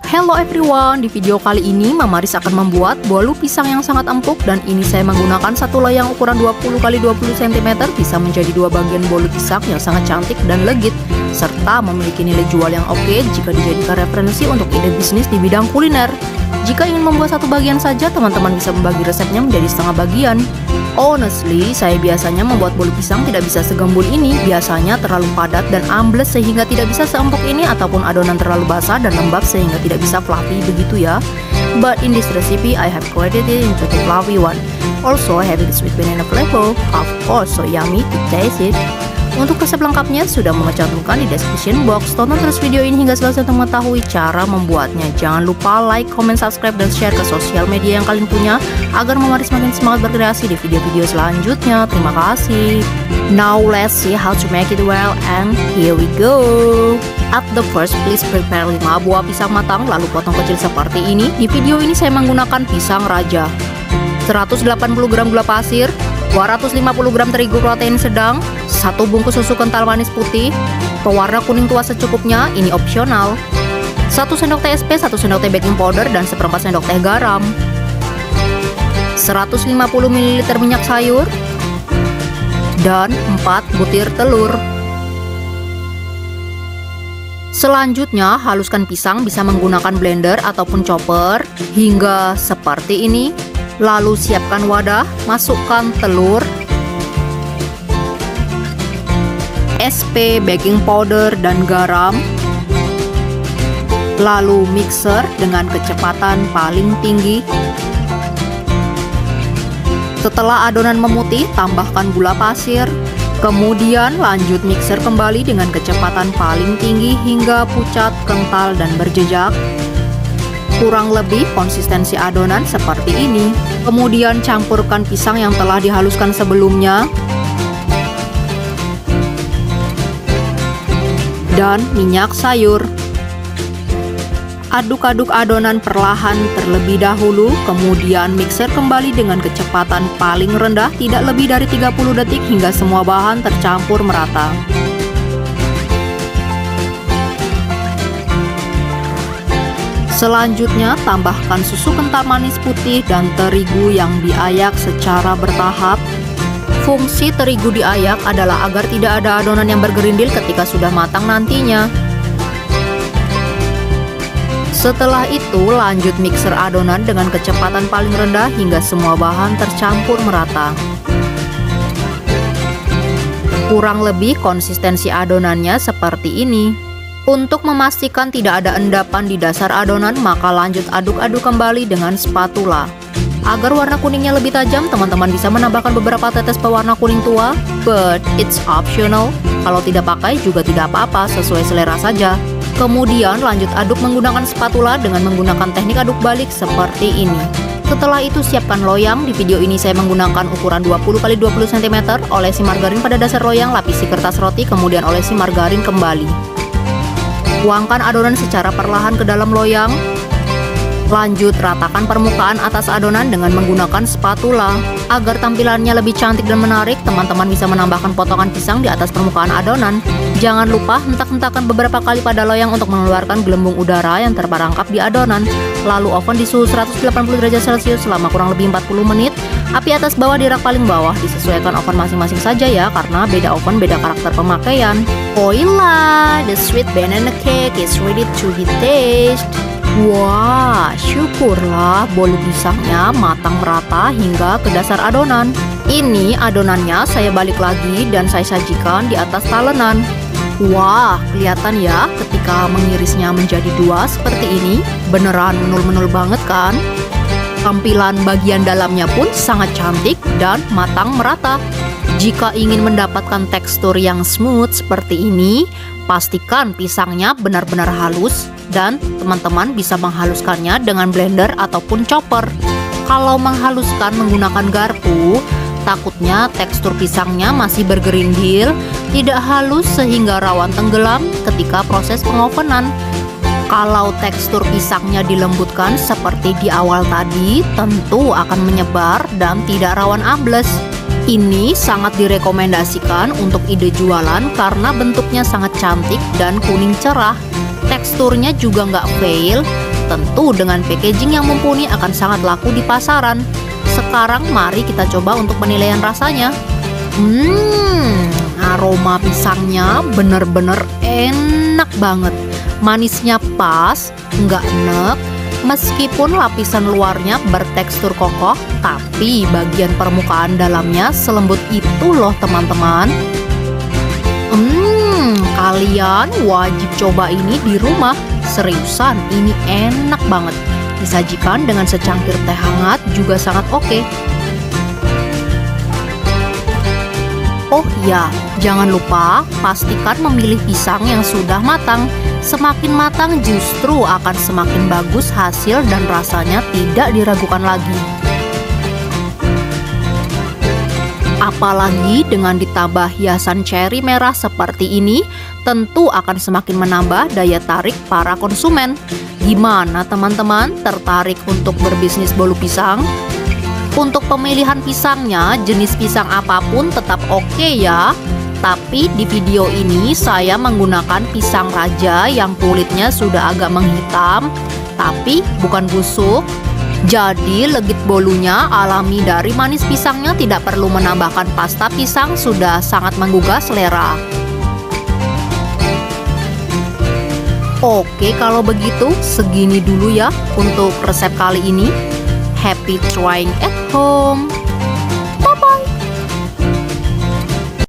Hello everyone, di video kali ini Mama Riz akan membuat bolu pisang yang sangat empuk, dan ini saya menggunakan satu loyang ukuran 20 x 20 cm, bisa menjadi dua bagian bolu pisang yang sangat cantik dan legit, serta memiliki nilai jual yang oke jika dijadikan referensi untuk ide bisnis di bidang kuliner. Jika ingin membuat satu bagian saja, teman-teman bisa membagi resepnya menjadi setengah bagian. Honestly, saya biasanya membuat bolu pisang tidak bisa segembul ini, biasanya terlalu padat dan ambles sehingga tidak bisa seempuk ini, ataupun adonan terlalu basah dan lembab sehingga tidak bisa fluffy begitu ya. But in this recipe, I have created it into the fluffy one. Also, having sweet banana flavor, of course, so yummy to taste it. Untuk resep lengkapnya sudah Mama cantumkan di description box. Tonton terus video ini hingga selesai untuk mengetahui cara membuatnya. Jangan lupa like, comment, subscribe, dan share ke sosial media yang kalian punya agar Mama Riz semakin semangat berkreasi di video-video selanjutnya. Terima kasih. Now let's see how to make it well, and here we go. At the first, please prepare 5 buah pisang matang lalu potong kecil seperti ini. Di video ini saya menggunakan pisang raja. 180 gram gula pasir, 250 gram terigu protein sedang, 1 bungkus susu kental manis putih, pewarna kuning tua secukupnya, ini opsional, 1 sendok teh SP, 1 sendok teh baking powder, dan 1/4 sendok teh garam, 150 ml minyak sayur, dan 4 butir telur. Selanjutnya, haluskan pisang bisa menggunakan blender ataupun chopper hingga seperti ini. Lalu siapkan wadah, masukkan telur, SP, baking powder, dan garam. Lalu mixer dengan kecepatan paling tinggi. Setelah adonan memutih, tambahkan gula pasir. Kemudian lanjut mixer kembali dengan kecepatan paling tinggi hingga pucat, kental, dan berjejak. Kurang lebih konsistensi adonan seperti ini. Kemudian campurkan pisang yang telah dihaluskan sebelumnya dan minyak sayur. Aduk-aduk adonan perlahan terlebih dahulu, kemudian mixer kembali dengan kecepatan paling rendah tidak lebih dari 30 detik hingga semua bahan tercampur merata. Selanjutnya, tambahkan susu kental manis putih dan terigu yang diayak secara bertahap. Fungsi terigu diayak adalah agar tidak ada adonan yang bergerindil ketika sudah matang nantinya. Setelah itu, lanjut mixer adonan dengan kecepatan paling rendah hingga semua bahan tercampur merata. Kurang lebih konsistensi adonannya seperti ini. Untuk memastikan tidak ada endapan di dasar adonan, maka lanjut aduk-aduk kembali dengan spatula. Agar warna kuningnya lebih tajam, teman-teman bisa menambahkan beberapa tetes pewarna kuning tua, but it's optional. Kalau tidak pakai juga tidak apa-apa, sesuai selera saja. Kemudian lanjut aduk menggunakan spatula dengan menggunakan teknik aduk balik seperti ini. Setelah itu siapkan loyang. Di video ini saya menggunakan ukuran 20 x 20 cm. Olesi margarin pada dasar loyang, lapisi kertas roti, kemudian olesi margarin kembali. Tuangkan adonan secara perlahan ke dalam loyang. Lanjut ratakan permukaan atas adonan dengan menggunakan spatula. Agar tampilannya lebih cantik dan menarik, teman-teman bisa menambahkan potongan pisang di atas permukaan adonan. Jangan lupa hentak-hentakan beberapa kali pada loyang untuk mengeluarkan gelembung udara yang terperangkap di adonan. Lalu oven di suhu 180 derajat Celcius selama kurang lebih 40 menit. Api atas bawah di rak paling bawah, disesuaikan oven masing-masing saja ya, karena beda oven beda karakter pemakaian. Voila, the sweet banana cake is ready to be tasted. Wah, syukurlah bolu pisangnya matang merata hingga ke dasar adonan. Ini adonannya saya balik lagi dan saya sajikan di atas talenan. Wah, kelihatan ya ketika mengirisnya menjadi dua seperti ini. Beneran menul-menul banget kan? Tampilan bagian dalamnya pun sangat cantik dan matang merata. Jika ingin mendapatkan tekstur yang smooth seperti ini, pastikan pisangnya benar-benar halus, dan teman-teman bisa menghaluskannya dengan blender ataupun chopper. Kalau menghaluskan menggunakan garpu, takutnya tekstur pisangnya masih bergerindil, tidak halus sehingga rawan tenggelam ketika proses pengovenan. Kalau tekstur pisangnya dilembutkan seperti di awal tadi, tentu akan menyebar dan tidak rawan ambles. Ini sangat direkomendasikan untuk ide jualan karena bentuknya sangat cantik dan kuning cerah. Teksturnya juga nggak fail, Tentu dengan packaging yang mumpuni akan sangat laku di pasaran. Sekarang mari kita coba untuk penilaian rasanya. Aroma pisangnya bener-bener enak banget. Manisnya pas, nggak enek. Meskipun lapisan luarnya bertekstur kokoh, tapi bagian permukaan dalamnya selembut itu loh teman-teman. Kalian wajib coba ini di rumah. Seriusan, ini enak banget. Disajikan dengan secangkir teh hangat juga sangat oke. Oh ya, jangan lupa pastikan memilih pisang yang sudah matang. Semakin matang justru akan semakin bagus hasil dan rasanya tidak diragukan lagi. Apalagi dengan ditambah hiasan cherry merah seperti ini, tentu akan semakin menambah daya tarik para konsumen. Gimana teman-teman, tertarik untuk berbisnis bolu pisang? Untuk pemilihan pisangnya, jenis pisang apapun tetap oke ya. Tapi di video ini saya menggunakan pisang raja yang kulitnya sudah agak menghitam, tapi bukan busuk. Jadi legit bolunya alami dari manis pisangnya, tidak perlu menambahkan pasta pisang, sudah sangat menggugah selera. Oke, kalau begitu segini dulu ya untuk resep kali ini. Happy trying at home.